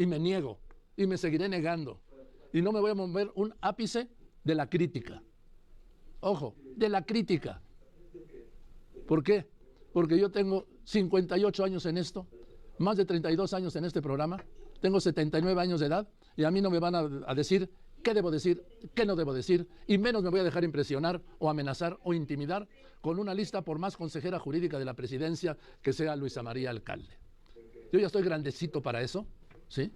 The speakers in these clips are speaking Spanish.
y me niego y me seguiré negando. Y no me voy a mover un ápice de la crítica. Ojo, de la crítica. ¿Por qué? Porque yo tengo 58 años en esto, más de 32 años en este programa, tengo 79 años de edad y a mí no me van a decir qué debo decir, qué no debo decir, y menos me voy a dejar impresionar o amenazar o intimidar con una lista por más consejera jurídica de la presidencia que sea Luisa María Alcalde. Yo ya estoy grandecito para eso, ¿sí?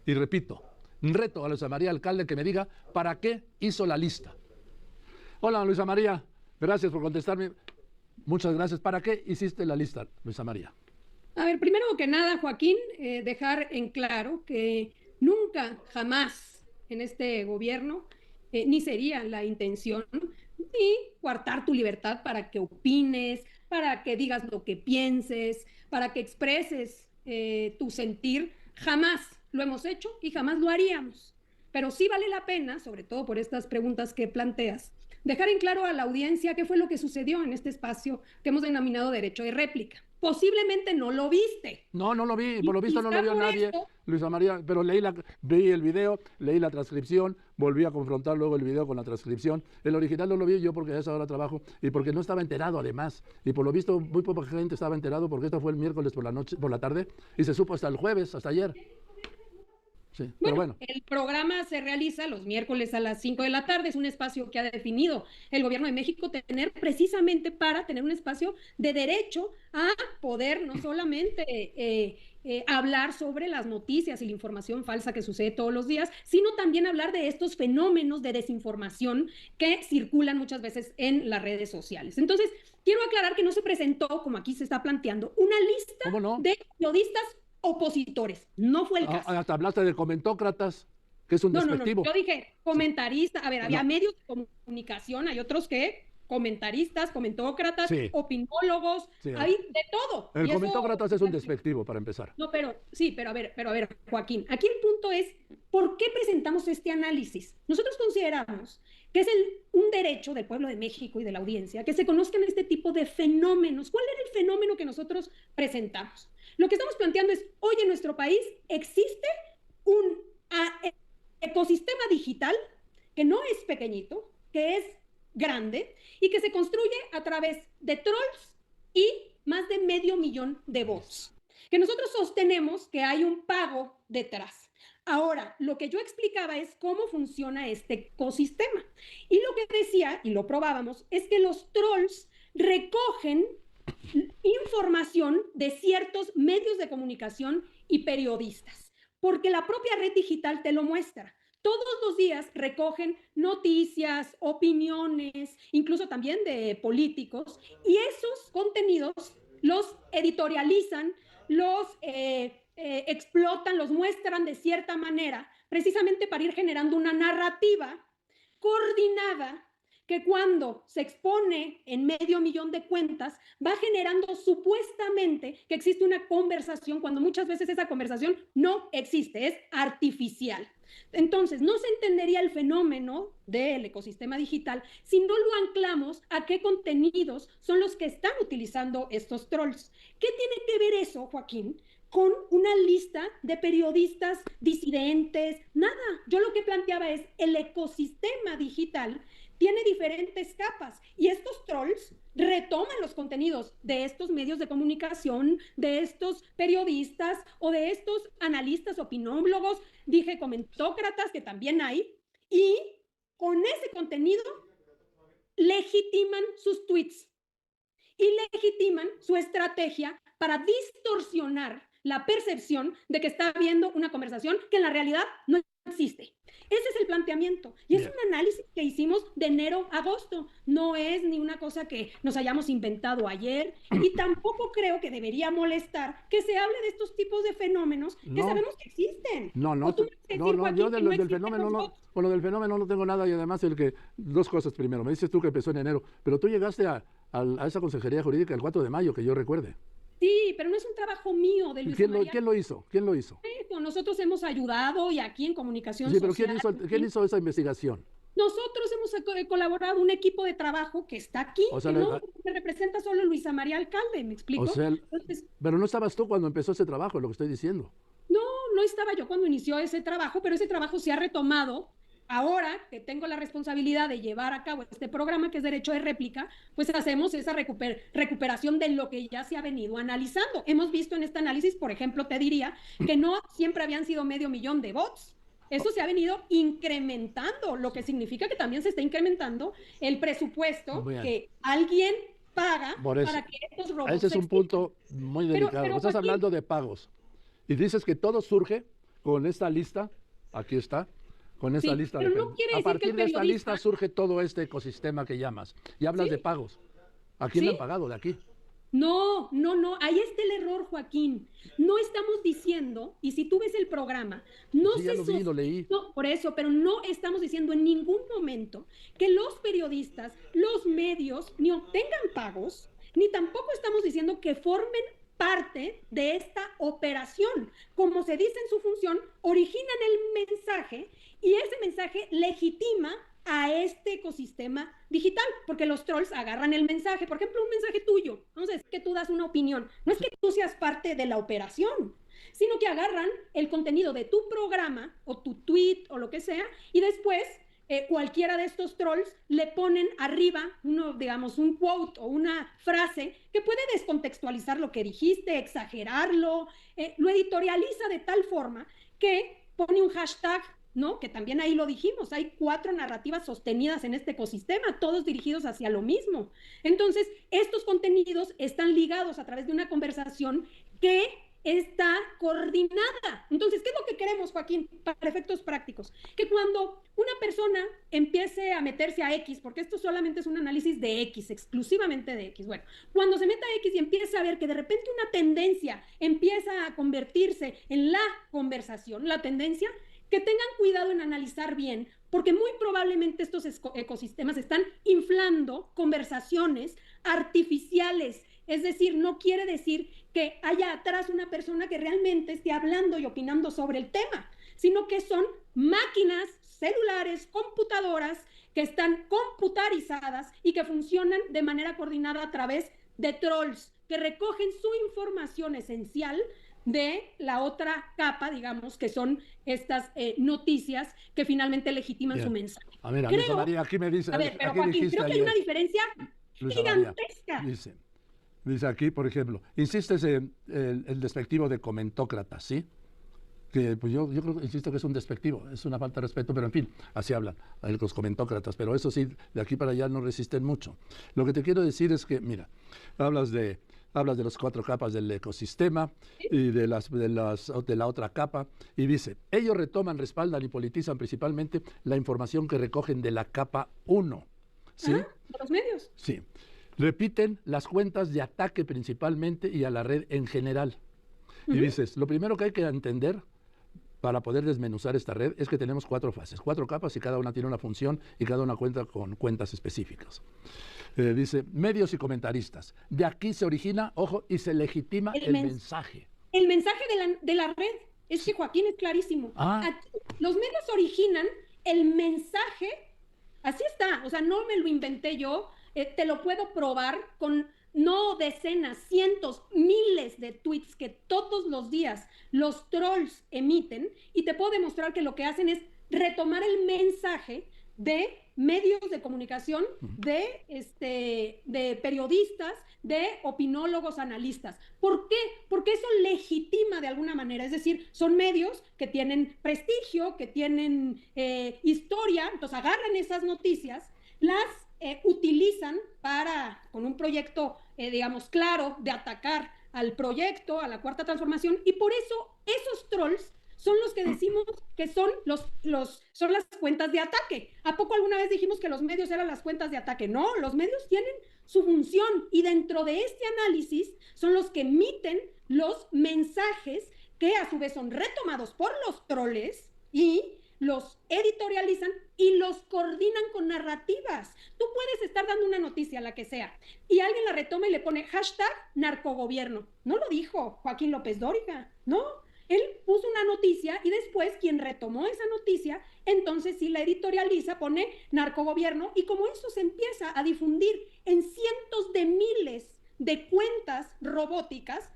Y repito, reto a Luisa María Alcalde que me diga para qué hizo la lista. Hola, Luisa María, gracias por contestarme. Muchas gracias. ¿Para qué hiciste la lista, Luisa María? A ver, primero que nada, Joaquín, dejar en claro que nunca, jamás en este gobierno, ni sería la intención, ni coartar tu libertad para que opines, para que digas lo que pienses, para que expreses tu sentir. Jamás lo hemos hecho y jamás lo haríamos. Pero sí vale la pena, sobre todo por estas preguntas que planteas, dejar en claro a la audiencia qué fue lo que sucedió en este espacio que hemos denominado derecho de réplica. Posiblemente no lo viste. No, no lo vi, por lo visto no lo vio nadie, Luisa María, pero vi el video, leí la transcripción, volví a confrontar luego el video con la transcripción. El original no lo vi yo porque a esa hora trabajo y porque no estaba enterado además. Y por lo visto muy poca gente estaba enterado porque esto fue el miércoles por la tarde y se supo hasta el jueves, hasta ayer. Sí, pero bueno. El programa se realiza los miércoles a las 5 de la tarde, es un espacio que ha definido el gobierno de México tener precisamente para tener un espacio de derecho a poder no solamente hablar sobre las noticias y la información falsa que sucede todos los días, sino también hablar de estos fenómenos de desinformación que circulan muchas veces en las redes sociales. Entonces, quiero aclarar que no se presentó, como aquí se está planteando, una lista de periodistas opositores. No fue el caso. Hasta hablaste de comentócratas, que es un despectivo. No, yo dije comentarista. A ver, había medios de comunicación, hay otros que comentaristas, comentócratas, opinólogos, hay de todo. El comentócratas es un despectivo, para empezar. No, pero a ver, Joaquín, aquí el punto es, ¿por qué presentamos este análisis? Nosotros consideramos que es un derecho del pueblo de México y de la audiencia que se conozcan este tipo de fenómenos. ¿Cuál era el fenómeno que nosotros presentamos? Lo que estamos planteando es, hoy en nuestro país existe un ecosistema digital que no es pequeñito, que es grande y que se construye a través de trolls y más de 500,000 de bots, que nosotros sostenemos que hay un pago detrás. Ahora, lo que yo explicaba es cómo funciona este ecosistema. Y lo que decía, y lo probábamos, es que los trolls recogen información de ciertos medios de comunicación y periodistas, porque la propia red digital te lo muestra. Todos los días recogen noticias, opiniones, incluso también de políticos, y esos contenidos los editorializan, los explotan, los muestran de cierta manera, precisamente para ir generando una narrativa coordinada que cuando se expone en 500,000 de cuentas, va generando supuestamente que existe una conversación, cuando muchas veces esa conversación no existe, es artificial. Entonces, no se entendería el fenómeno del ecosistema digital si no lo anclamos a qué contenidos son los que están utilizando estos trolls. ¿Qué tiene que ver eso, Joaquín, con una lista de periodistas disidentes? Nada. Yo lo que planteaba es el ecosistema digital tiene diferentes capas y estos trolls retoman los contenidos de estos medios de comunicación, de estos periodistas o de estos analistas, opinólogos, dije comentócratas que también hay, y con ese contenido legitiman sus tweets y legitiman su estrategia para distorsionar la percepción de que está habiendo una conversación que en la realidad no existe. Ese es el planteamiento. Y es un análisis que hicimos de enero a agosto. No es ni una cosa que nos hayamos inventado ayer. Y tampoco creo que debería molestar que se hable de estos tipos de fenómenos que sabemos que existen. Yo del fenómeno con lo del fenómeno no tengo nada. Y además dos cosas primero. Me dices tú que empezó en enero, pero tú llegaste a esa consejería jurídica el 4 de mayo, que yo recuerde. Sí, pero no es un trabajo mío de Luis María. ¿Quién lo hizo? ¿Quién lo hizo? Nosotros hemos ayudado y aquí en Comunicación Social. Sí, pero ¿quién hizo esa investigación? Nosotros hemos colaborado un equipo de trabajo que está aquí, que no me representa solo Luisa María Alcalde, ¿me explico? Pero no estabas tú cuando empezó ese trabajo, es lo que estoy diciendo. No, no estaba yo cuando inició ese trabajo, pero ese trabajo se ha retomado. Ahora que tengo la responsabilidad de llevar a cabo este programa, que es Derecho de Réplica, pues hacemos esa recuperación de lo que ya se ha venido analizando. Hemos visto en este análisis, por ejemplo, te diría que no siempre habían sido 500,000 de bots. Eso se ha venido incrementando, lo que significa que también se está incrementando el presupuesto que alguien paga para que estos robots ese es un punto muy delicado. Pero estás hablando de pagos. Y dices que todo surge con esta lista, aquí está, con esta lista. Pero no quiere a decir partir que de esta lista surge todo este ecosistema que llamas. Y hablas de pagos. ¿A quién le han pagado de aquí? No, ahí está el error, Joaquín. No estamos diciendo, y si tú ves el programa, no sí, ya lo leí. No, por eso, pero no estamos diciendo en ningún momento que los periodistas, los medios, ni obtengan pagos, ni tampoco estamos diciendo que formen parte de esta operación. Como se dice en su función, originan el mensaje y ese mensaje legitima a este ecosistema digital, porque los trolls agarran el mensaje, por ejemplo, un mensaje tuyo, vamos a decir que tú das una opinión, no es que tú seas parte de la operación, sino que agarran el contenido de tu programa o tu tweet o lo que sea, y después cualquiera de estos trolls le ponen arriba digamos, un quote o una frase que puede descontextualizar lo que dijiste, exagerarlo, lo editorializa de tal forma que pone un hashtag, ¿no? Que también ahí lo dijimos, hay 4 narrativas sostenidas en este ecosistema, todos dirigidos hacia lo mismo. Entonces, estos contenidos están ligados a través de una conversación que está coordinada. Entonces, ¿qué es lo que queremos, Joaquín, para efectos prácticos? Que cuando una persona empiece a meterse a X, porque esto solamente es un análisis de X, exclusivamente de X, bueno, cuando se meta a X y empiece a ver que de repente una tendencia empieza a convertirse en la conversación, la tendencia, que tengan cuidado en analizar bien, porque muy probablemente estos ecosistemas están inflando conversaciones artificiales. Es decir, no quiere decir que haya atrás una persona que realmente esté hablando y opinando sobre el tema, sino que son máquinas, celulares, computadoras que están computarizadas y que funcionan de manera coordinada a través de trolls que recogen su información esencial de la otra capa, digamos, que son estas noticias que finalmente legitiman su mensaje. A ver, Luisa María, aquí me dice... A ver, pero Joaquín, creo que hay una diferencia gigantesca. Dice aquí, por ejemplo, insistes en el despectivo de comentócratas, ¿sí? Que pues yo creo que insisto que es un despectivo, es una falta de respeto, pero en fin, así hablan los comentócratas, pero eso sí, de aquí para allá no resisten mucho. Lo que te quiero decir es que, mira, hablas de las 4 capas del ecosistema y de la otra capa, y dice, ellos retoman, respaldan y politizan principalmente la información que recogen de la capa 1. ¿Sí? De los medios. Sí. Repiten las cuentas de ataque principalmente y a la red en general. Y dices, lo primero que hay que entender para poder desmenuzar esta red es que tenemos 4 fases, 4 capas y cada una tiene una función y cada una cuenta con cuentas específicas. Dice, medios y comentaristas. De aquí se origina, ojo, y se legitima el mensaje. El mensaje de la red. Es que Joaquín es clarísimo. Aquí, los medios originan el mensaje, así está, o sea, no me lo inventé yo, te lo puedo probar con no decenas, cientos, miles de tweets que todos los días los trolls emiten, y te puedo demostrar que lo que hacen es retomar el mensaje de medios de comunicación, de periodistas, de opinólogos, analistas. ¿Por qué? Porque eso legitima de alguna manera, es decir, son medios que tienen prestigio, que tienen historia, entonces agarran esas noticias, las utilizan con un proyecto, digamos, claro, de atacar al proyecto, a la Cuarta Transformación, y por eso esos trolls son los que decimos que son son las cuentas de ataque. ¿A poco alguna vez dijimos que los medios eran las cuentas de ataque? No, los medios tienen su función, y dentro de este análisis son los que emiten los mensajes que a su vez son retomados por los troles y los editorializan y los coordinan con narrativas. Tú puedes estar dando una noticia, la que sea, y alguien la retoma y le pone hashtag narcogobierno. No lo dijo Joaquín López Dóriga, ¿no? Él puso una noticia y después quien retomó esa noticia, entonces sí la editorializa, pone narcogobierno, y como eso se empieza a difundir en cientos de miles de cuentas robóticas,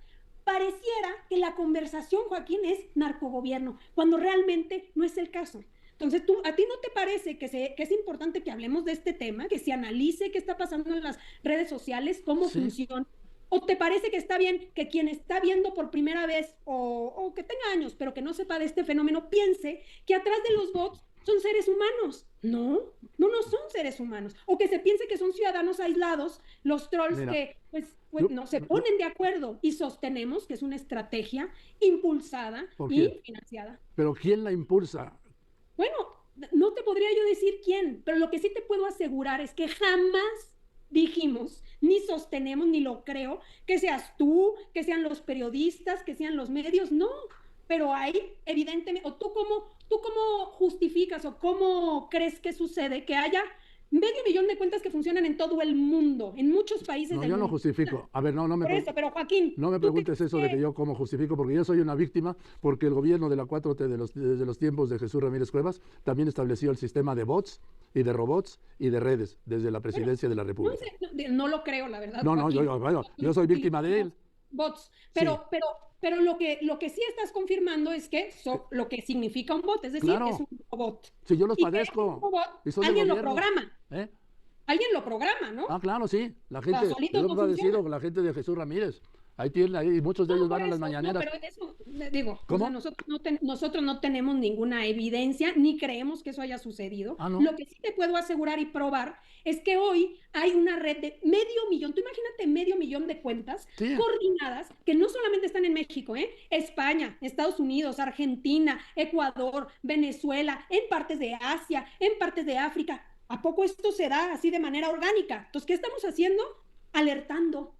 pareciera que la conversación, Joaquín, es narcogobierno, cuando realmente no es el caso. Entonces, ¿a ti no te parece que es importante que hablemos de este tema, que se analice qué está pasando en las redes sociales, cómo funciona? ¿O te parece que está bien que quien está viendo por primera vez o que tenga años, pero que no sepa de este fenómeno, piense que atrás de los bots son seres humanos? No son seres humanos. O que se piense que son ciudadanos aislados, los trolls. Mira, que no se ponen de acuerdo, y sostenemos que es una estrategia impulsada y financiada. ¿Pero quién la impulsa? Bueno, no te podría yo decir quién, pero lo que sí te puedo asegurar es que jamás dijimos, ni sostenemos, ni lo creo, que seas tú, que sean los periodistas, que sean los medios, no. Pero hay, evidentemente, o tú cómo justificas o cómo crees que sucede que haya 500,000 de cuentas que funcionan en todo el mundo, en muchos países del mundo. No, yo no justifico. A ver, no me preguntes. Pero Joaquín, no me preguntes eso de que yo cómo justifico, porque yo soy una víctima, porque el gobierno de la 4T desde los tiempos de Jesús Ramírez Cuevas también estableció el sistema de bots y de robots y de redes desde la presidencia de la República. No lo creo, la verdad. No, yo soy víctima de él. Bots, pero lo que sí estás confirmando es que lo que significa un bot, es decir, es un robot. Si yo los padezco. Alguien lo programa. Alguien lo programa, ¿no? Ah, claro, sí. La gente, yo lo he padecido, la gente de Jesús Ramírez. Ahí muchos de ellos van a las mañaneras. No, pero eso, digo, o sea, nosotros no tenemos ninguna evidencia, ni creemos que eso haya sucedido. ¿No? Lo que sí te puedo asegurar y probar es que hoy hay una red de 500,000, tú imagínate 500,000 de cuentas coordinadas, que no solamente están en México, España, Estados Unidos, Argentina, Ecuador, Venezuela, en partes de Asia, en partes de África. ¿A poco esto se da así de manera orgánica? Entonces, ¿qué estamos haciendo? Alertando,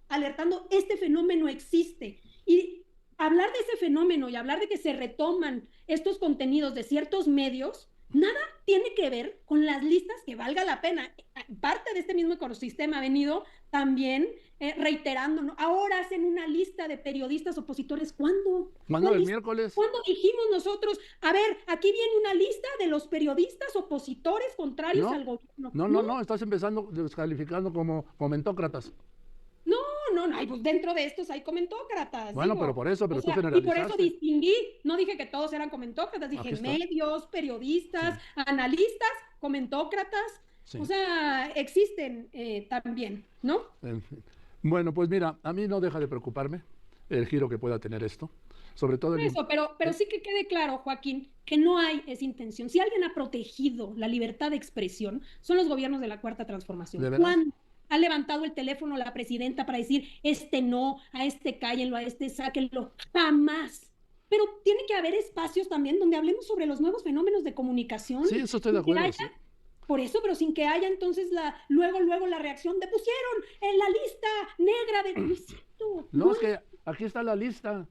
este fenómeno existe. Y hablar de ese fenómeno y hablar de que se retoman estos contenidos de ciertos medios, nada tiene que ver con las listas que valga la pena. Parte de este mismo ecosistema ha venido también reiterando, ¿no? Ahora hacen una lista de periodistas opositores. ¿Cuándo? ¿Cuándo? ¿El miércoles? ¿Cuándo dijimos nosotros, a ver, aquí viene una lista de los periodistas opositores contrarios al gobierno? No, estás empezando descalificando como comentócratas. No, pues dentro de estos hay comentócratas. Bueno, pero por eso, tú generalizaste. Y por eso distinguí, no dije que todos eran comentócratas, dije medios, periodistas, analistas, comentócratas. Sí. O sea, existen también, ¿no? Bueno, pues mira, a mí no deja de preocuparme el giro que pueda tener esto. Sobre todo pero sí que quede claro, Joaquín, que no hay esa intención. Si alguien ha protegido la libertad de expresión, son los gobiernos de la Cuarta Transformación. ¿Cuándo ha levantado el teléfono la presidenta para decir, no, a este cállenlo, a este sáquenlo? Jamás. Pero tiene que haber espacios también donde hablemos sobre los nuevos fenómenos de comunicación. Sí, eso estoy de acuerdo. Por eso, pero sin que haya entonces luego la reacción de pusieron en la lista negra de... No, es que aquí está la lista.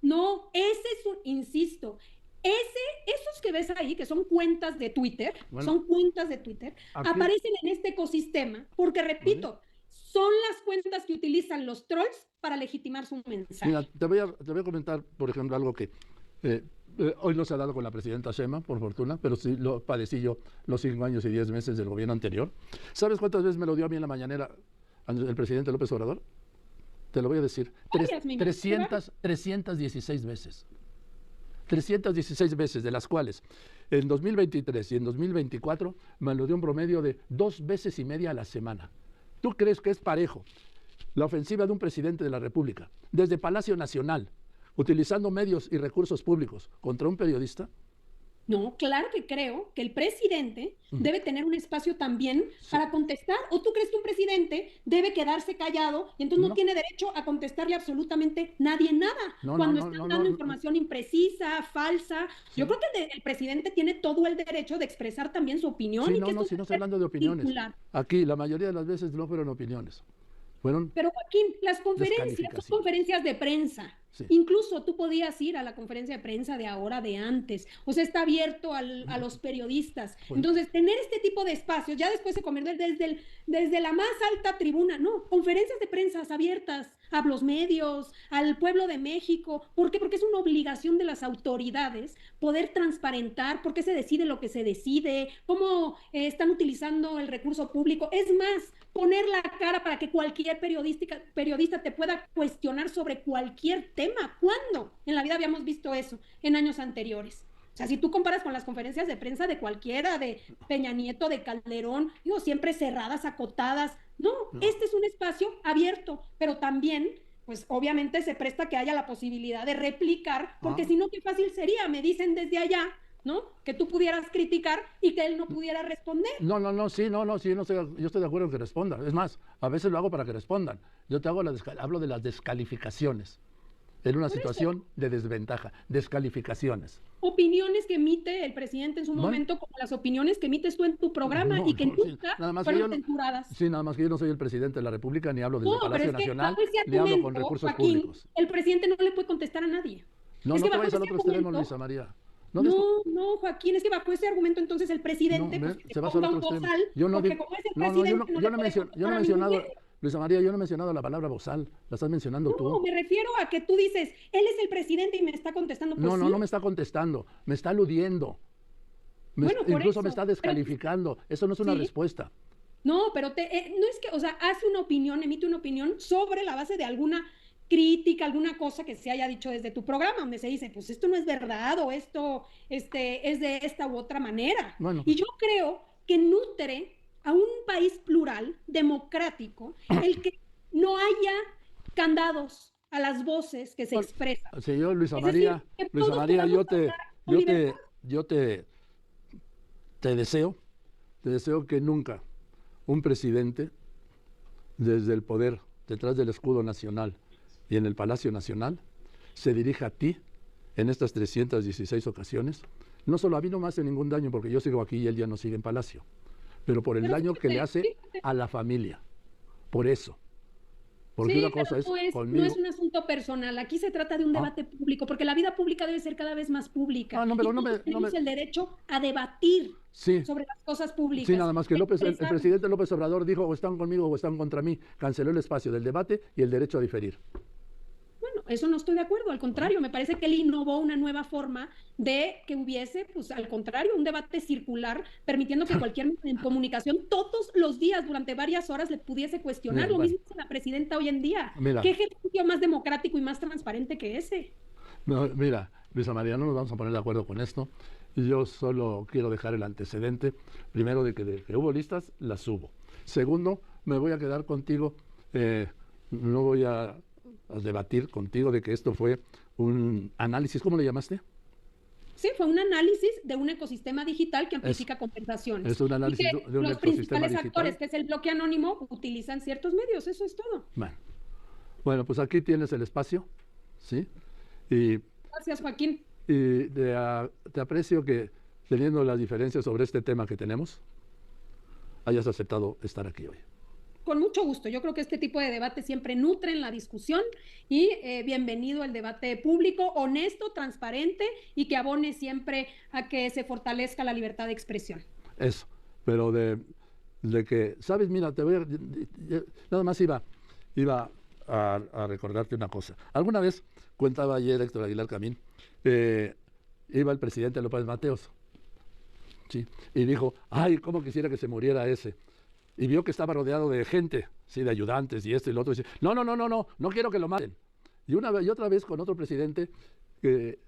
No, ese es insisto, esos que ves ahí, que son cuentas de Twitter, aparecen en este ecosistema, porque repito, son las cuentas que utilizan los trolls para legitimar su mensaje. Mira, te voy a comentar, por ejemplo, algo que hoy no se ha dado con la presidenta Sheinbaum, por fortuna, pero sí lo padecí yo los 5 años y 10 meses del gobierno anterior. ¿Sabes cuántas veces me lo dio a mí en la mañanera el presidente López Obrador? Te lo voy a decir. 316 veces. 316 veces, de las cuales en 2023 y en 2024 me lo dio un promedio de 2,5 veces a la semana. ¿Tú crees que es parejo la ofensiva de un presidente de la República desde Palacio Nacional, utilizando medios y recursos públicos contra un periodista? No, claro que creo que el presidente debe tener un espacio también para contestar. ¿O tú crees que un presidente debe quedarse callado y entonces no tiene derecho a contestarle absolutamente nadie nada? Cuando están dando información imprecisa, falsa. Sí. Yo creo que el presidente tiene todo el derecho de expresar también su opinión. Sí, si no estoy hablando de opiniones. Aquí, la mayoría de las veces no fueron opiniones. Pero Joaquín, las conferencias son conferencias de prensa. Sí. Incluso tú podías ir a la conferencia de prensa de ahora, de antes. O sea, está abierto a los periodistas. Entonces, tener este tipo de espacios, ya después se convierte desde la más alta tribuna, no, conferencias de prensa abiertas a los medios, al pueblo de México. ¿Por qué? Porque es una obligación de las autoridades poder transparentar por qué se decide lo que se decide, cómo están utilizando el recurso público. Es más, poner la cara para que cualquier periodista te pueda cuestionar sobre cualquier tema. ¿Cuándo? En la vida habíamos visto eso en años anteriores. O sea, si tú comparas con las conferencias de prensa de cualquiera, de Peña Nieto, de Calderón, digo, siempre cerradas, acotadas. No, este es un espacio abierto, pero también, pues obviamente se presta que haya la posibilidad de replicar, porque si no, qué fácil sería, me dicen desde allá, ¿no? Que tú pudieras criticar y que él no pudiera responder. No, yo estoy de acuerdo en que respondan. Es más, a veces lo hago para que respondan. Yo te hablo de las descalificaciones. En una situación de desventaja, descalificaciones. Opiniones que emite el presidente en su momento, como las opiniones que emites tú en tu programa y que nunca fueron censuradas. Sí, nada más que yo no soy el presidente de la República, ni hablo desde el Palacio Nacional, ni hablo con recursos Joaquín, públicos. El presidente no le puede contestar a nadie. No te vayas al otro extremo, Luisa María. No, Joaquín, es que bajo ese argumento entonces el presidente se va al otro extremo. Yo no he mencionado, Luisa María, yo no he mencionado la palabra bozal, la estás mencionando tú. No, me refiero a que tú dices, él es el presidente y me está contestando. Pues no me está contestando, me está aludiendo. Incluso me está descalificando. Eso no es una respuesta. No, pero no es que, o sea, hace una opinión, emite una opinión sobre la base de alguna crítica, alguna cosa que se haya dicho desde tu programa, donde se dice, pues esto no es verdad o esto es de esta u otra manera. Bueno. Y yo creo que nutre a un país plural, democrático, el que no haya candados a las voces que se expresan. Señor Luisa María, yo te deseo que nunca un presidente desde el poder, detrás del escudo nacional y en el Palacio Nacional, se dirija a ti en estas 316 ocasiones. No solo a mí no me hace ningún daño porque yo sigo aquí y él ya no sigue en Palacio, pero por el daño que le hace a la familia. Por eso. Porque una cosa es conmigo. No es un asunto personal, aquí se trata de un debate público, porque la vida pública debe ser cada vez más pública. Tenemos el derecho a debatir sobre las cosas públicas. Sí, nada más que el presidente López Obrador dijo o están conmigo o están contra mí, canceló el espacio del debate y el derecho a diferir. Bueno, eso no estoy de acuerdo, al contrario, me parece que él innovó una nueva forma de que hubiese, pues al contrario, un debate circular, permitiendo que cualquier medio de comunicación todos los días, durante varias horas, le pudiese cuestionar. Lo mismo hace la presidenta hoy en día. ¿Qué ejercicio más democrático y más transparente que ese? No, mira, Luisa María, no nos vamos a poner de acuerdo con esto. Yo solo quiero dejar el antecedente, primero, de que hubo listas, las hubo. Segundo, me voy a quedar contigo, no voy a debatir contigo de que esto fue un análisis, ¿cómo le llamaste? Sí, fue un análisis de un ecosistema digital que amplifica compensaciones. Es un análisis de un ecosistema digital. Los principales actores, que es el bloque anónimo, utilizan ciertos medios, eso es todo. Bueno, pues aquí tienes el espacio, ¿sí? Gracias, Joaquín. Y te aprecio que, teniendo las diferencias sobre este tema que tenemos, hayas aceptado estar aquí hoy. Con mucho gusto. Yo creo que este tipo de debate siempre nutren la discusión y bienvenido al debate público, honesto, transparente y que abone siempre a que se fortalezca la libertad de expresión. Eso, pero de que, ¿sabes? Mira, nada más iba a recordarte una cosa. Alguna vez, contaba ayer Héctor Aguilar Camín, iba el presidente López Mateos, ¿sí? Y dijo, ay, cómo quisiera que se muriera ese. Y vio que estaba rodeado de gente, sí, de ayudantes y esto y lo otro, y dice, no quiero que lo maten. Y otra vez con otro presidente que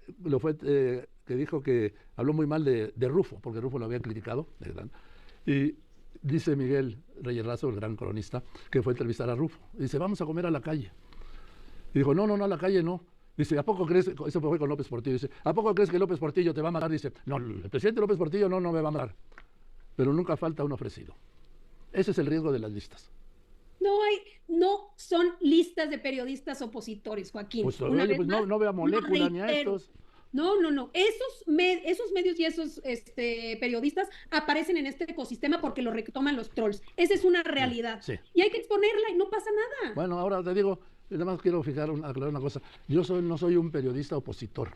dijo que habló muy mal de Rufo, porque Rufo lo había criticado, y dice Miguel Reyes Razo, el gran cronista, que fue a entrevistar a Rufo, y dice, vamos a comer a la calle. Y dijo, no, a la calle no. Dice, ¿a poco crees? Eso fue con López Portillo. Dice, ¿a poco crees que López Portillo te va a matar? Dice, no, el presidente López Portillo no me va a matar. Pero nunca falta un ofrecido. Ese es el riesgo de las listas. No son listas de periodistas opositores, Joaquín. Pues no vea Molécula ni a estos. No. Esos medios y esos periodistas aparecen en este ecosistema porque lo retoman los trolls. Esa es una realidad. Sí. Y hay que exponerla y no pasa nada. Bueno, ahora te digo, nada más quiero aclarar una cosa. Yo no soy un periodista opositor.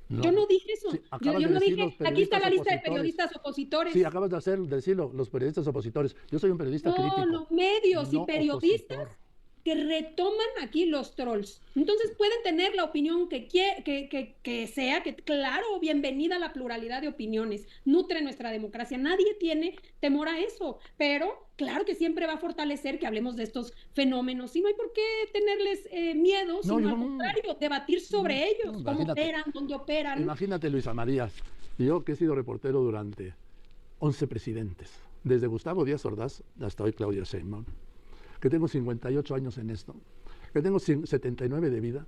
No. Yo no dije eso. Sí, yo no dije, aquí está la lista de periodistas opositores. Sí, acabas de decirlo, los periodistas opositores. Yo soy un periodista crítico. No, los medios y periodistas opositor, que retoman aquí los trolls. Entonces pueden tener la opinión que sea, que claro, bienvenida a la pluralidad de opiniones, nutre nuestra democracia, nadie tiene temor a eso, pero claro que siempre va a fortalecer que hablemos de estos fenómenos y no hay por qué tenerles miedo, sino al contrario, debatir sobre ellos, cómo operan, dónde operan. Imagínate, Luisa María, yo que he sido reportero durante 11 presidentes, desde Gustavo Díaz Ordaz hasta hoy Claudia Sheinbaum, que tengo 58 años en esto, que tengo 79 de vida,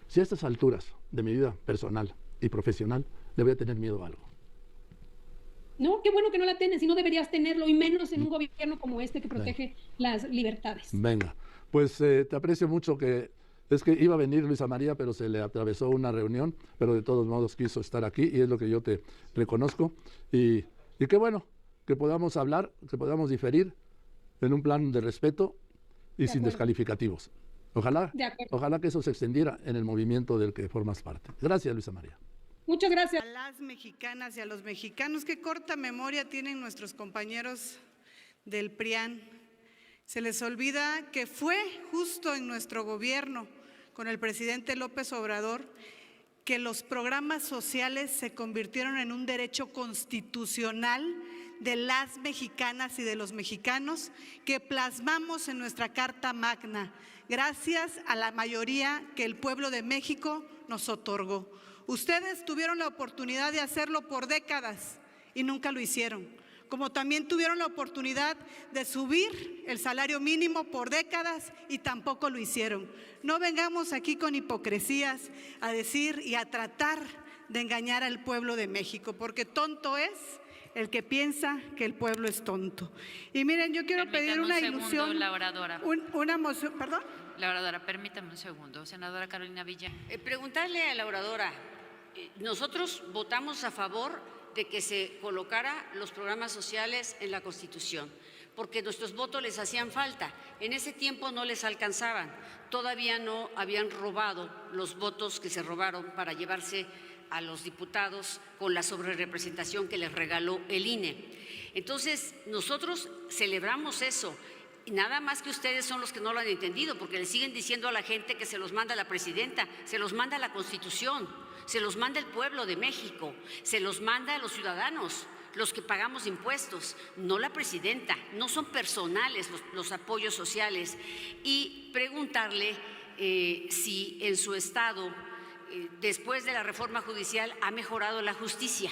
si a estas alturas de mi vida personal y profesional le voy a tener miedo a algo. No, qué bueno que no la tienes, si no deberías tenerlo, y menos en un gobierno como este que protege las libertades. Venga, pues te aprecio mucho es que iba a venir Luisa María, pero se le atravesó una reunión, pero de todos modos quiso estar aquí y es lo que yo te reconozco. Y qué bueno que podamos hablar, que podamos diferir en un plan de respeto y sin descalificativos. Ojalá que eso se extendiera en el movimiento del que formas parte. Gracias, Luisa María. Muchas gracias. A las mexicanas y a los mexicanos, qué corta memoria tienen nuestros compañeros del PRIAN. Se les olvida que fue justo en nuestro gobierno, con el presidente López Obrador, que los programas sociales se convirtieron en un derecho constitucional de las mexicanas y de los mexicanos que plasmamos en nuestra Carta Magna, gracias a la mayoría que el pueblo de México nos otorgó. Ustedes tuvieron la oportunidad de hacerlo por décadas y nunca lo hicieron, como también tuvieron la oportunidad de subir el salario mínimo por décadas y tampoco lo hicieron. No vengamos aquí con hipocresías a decir y a tratar de engañar al pueblo de México, porque tonto es el que piensa que el pueblo es tonto. Y miren, yo quiero pedir una ilusión. La oradora. Una moción, ¿perdón? La oradora, permítame un segundo. Senadora Carolina Villa. Preguntarle a la oradora, nosotros votamos a favor de que se colocara los programas sociales en la Constitución, porque nuestros votos les hacían falta. En ese tiempo no les alcanzaban. Todavía no habían robado los votos que se robaron para llevarse a los diputados con la sobrerepresentación que les regaló el INE. Entonces, nosotros celebramos eso. Y nada más que ustedes son los que no lo han entendido, porque le siguen diciendo a la gente que se los manda la presidenta, se los manda la Constitución, se los manda el pueblo de México, se los manda a los ciudadanos, los que pagamos impuestos, no la presidenta. No son personales los apoyos sociales. Y preguntarle si en su estado, después de la reforma judicial, ha mejorado la justicia.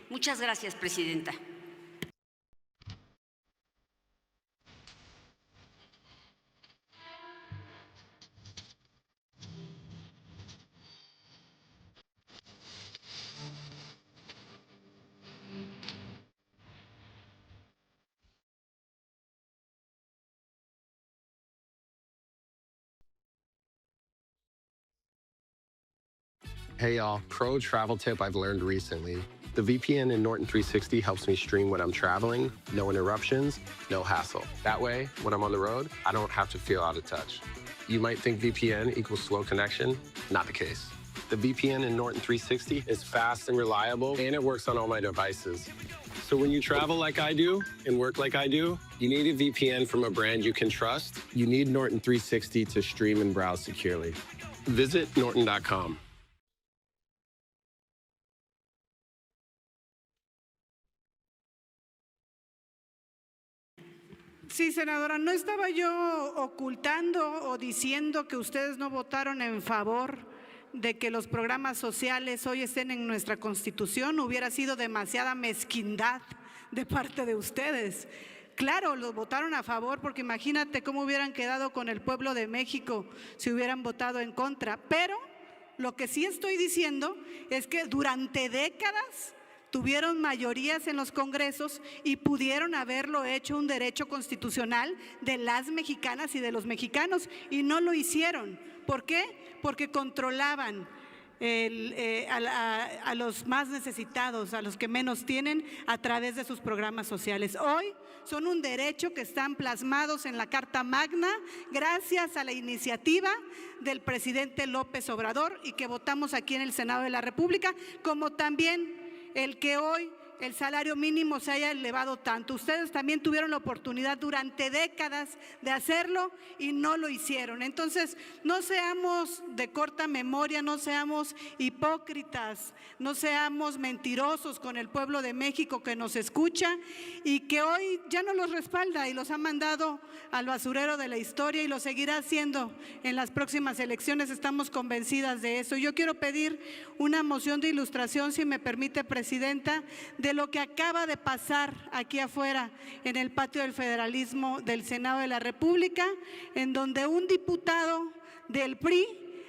Muchas gracias, presidenta. Hey y'all, pro travel tip I've learned recently. The VPN in Norton 360 helps me stream when I'm traveling, no interruptions, no hassle. That way, when I'm on the road, I don't have to feel out of touch. You might think VPN equals slow connection. Not the case. The VPN in Norton 360 is fast and reliable, and it works on all my devices. So when you travel like I do and work like I do, you need a VPN from a brand you can trust. You need Norton 360 to stream and browse securely. Visit norton.com. Sí, senadora, no estaba yo ocultando o diciendo que ustedes no votaron en favor de que los programas sociales hoy estén en nuestra Constitución. Hubiera sido demasiada mezquindad de parte de ustedes. Claro, los votaron a favor porque imagínate cómo hubieran quedado con el pueblo de México si hubieran votado en contra. Pero lo que sí estoy diciendo es que durante décadas tuvieron mayorías en los congresos y pudieron haberlo hecho un derecho constitucional de las mexicanas y de los mexicanos y no lo hicieron. ¿Por qué? Porque controlaban a los más necesitados, a los que menos tienen, a través de sus programas sociales. Hoy son un derecho que están plasmados en la Carta Magna gracias a la iniciativa del presidente López Obrador y que votamos aquí en el Senado de la República, como también el que hoy el salario mínimo se haya elevado tanto. Ustedes también tuvieron la oportunidad durante décadas de hacerlo y no lo hicieron. Entonces, no seamos de corta memoria, no seamos hipócritas, no seamos mentirosos con el pueblo de México que nos escucha y que hoy ya no los respalda y los ha mandado al basurero de la historia y lo seguirá haciendo en las próximas elecciones. Estamos convencidas de eso. Yo quiero pedir una moción de ilustración, si me permite, Presidenta, de lo que acaba de pasar aquí afuera en el patio del federalismo del Senado de la República, en donde un diputado del PRI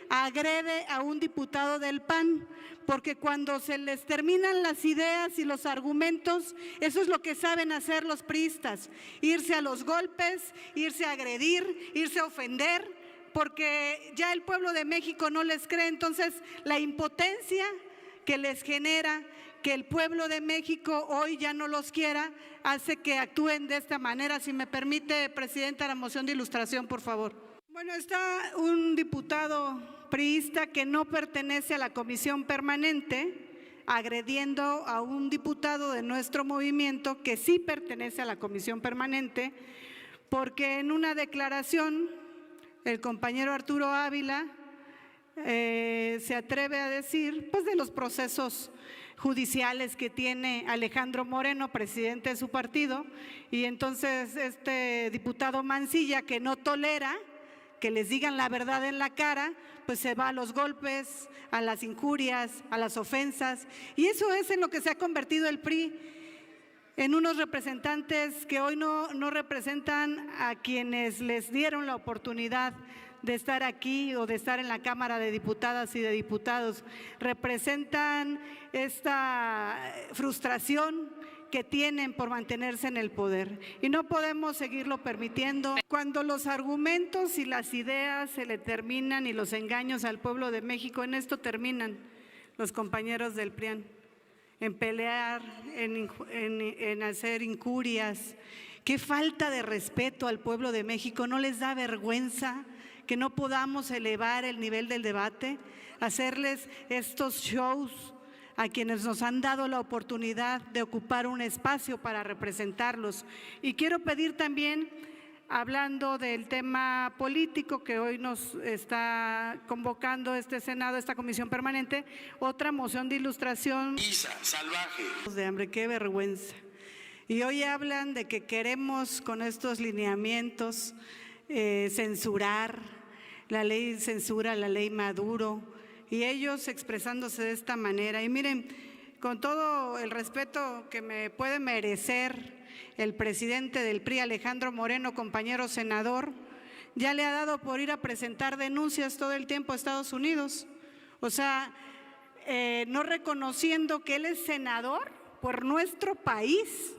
agrede a un diputado del PAN, porque cuando se les terminan las ideas y los argumentos, eso es lo que saben hacer los priistas, irse a los golpes, irse a agredir, irse a ofender, porque ya el pueblo de México no les cree. Entonces, la impotencia que les genera que el pueblo de México hoy ya no los quiera, hace que actúen de esta manera. Si me permite, Presidenta, la moción de ilustración, por favor. Bueno, está un diputado priista que no pertenece a la comisión permanente, agrediendo a un diputado de nuestro movimiento que sí pertenece a la comisión permanente, porque en una declaración el compañero Arturo Ávila se atreve a decir, pues, de los procesos judiciales que tiene Alejandro Moreno, presidente de su partido, y entonces este diputado Mancilla, que no tolera que les digan la verdad en la cara, pues se va a los golpes, a las injurias, a las ofensas, y eso es en lo que se ha convertido el PRI, en unos representantes que hoy no representan a quienes les dieron la oportunidad de estar aquí o de estar en la Cámara de Diputadas y de Diputados. Representan esta frustración que tienen por mantenerse en el poder y no podemos seguirlo permitiendo. Cuando los argumentos y las ideas se le terminan y los engaños al pueblo de México, en esto terminan los compañeros del PRIAN, en pelear, en hacer injurias. Qué falta de respeto al pueblo de México. ¿No les da vergüenza que no podamos elevar el nivel del debate, hacerles estos shows a quienes nos han dado la oportunidad de ocupar un espacio para representarlos? Y quiero pedir también, hablando del tema político que hoy nos está convocando este Senado, esta comisión permanente, otra moción de ilustración. Salvaje. De hambre, qué vergüenza. Y hoy hablan de que queremos con estos lineamientos censurar, la ley censura, la ley Maduro, y ellos expresándose de esta manera. Y miren, con todo el respeto que me puede merecer el presidente del PRI, Alejandro Moreno, compañero senador, ya le ha dado por ir a presentar denuncias todo el tiempo a Estados Unidos. O sea, no reconociendo que él es senador por nuestro país,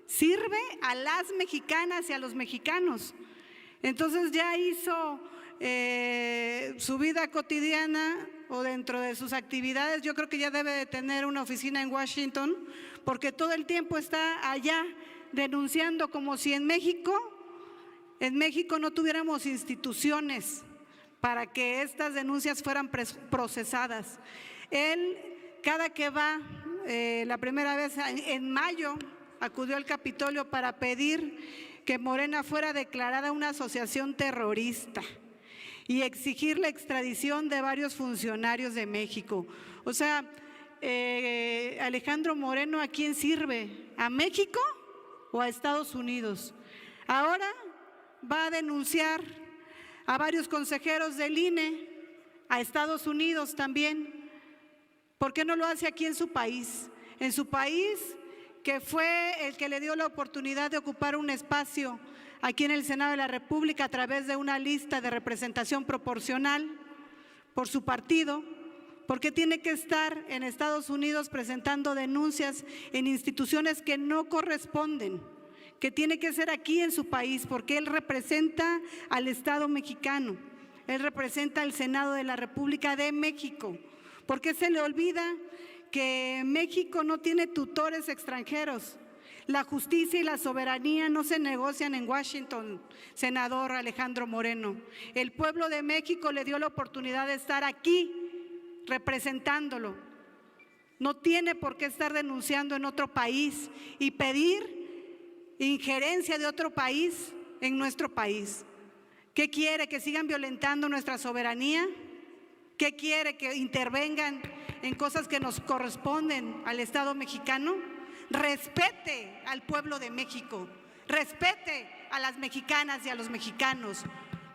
sirve a las mexicanas y a los mexicanos. Entonces ya hizo su vida cotidiana o dentro de sus actividades. Yo creo que ya debe de tener una oficina en Washington, porque todo el tiempo está allá denunciando, como si en México no tuviéramos instituciones para que estas denuncias fueran procesadas. Él, cada que va, la primera vez en mayo, acudió al Capitolio para pedir que Morena fuera declarada una asociación terrorista y exigir la extradición de varios funcionarios de México. O sea, Alejandro Moreno, ¿a quién sirve? ¿A México o a Estados Unidos? Ahora va a denunciar a varios consejeros del INE, a Estados Unidos también. ¿Por qué no lo hace aquí en su país? En su país, que fue el que le dio la oportunidad de ocupar un espacio aquí en el Senado de la República a través de una lista de representación proporcional por su partido. ¿Por qué tiene que estar en Estados Unidos presentando denuncias en instituciones que no corresponden? Que tiene que ser aquí en su país, porque él representa al Estado mexicano, él representa al Senado de la República de México. ¿Por qué se le olvida que México no tiene tutores extranjeros? La justicia y la soberanía no se negocian en Washington, senador Alejandro Moreno. El pueblo de México le dio la oportunidad de estar aquí representándolo. No tiene por qué estar denunciando en otro país y pedir injerencia de otro país en nuestro país. ¿Qué quiere? ¿Que sigan violentando nuestra soberanía? ¿Qué quiere? ¿Que intervengan en cosas que nos corresponden al Estado mexicano? Respete al pueblo de México, respete a las mexicanas y a los mexicanos.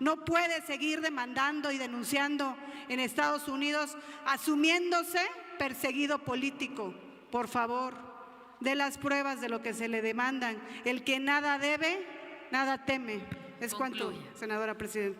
No puede seguir demandando y denunciando en Estados Unidos, asumiéndose perseguido político. Por favor, dé las pruebas de lo que se le demandan. El que nada debe, nada teme. Es cuanto, senadora presidenta.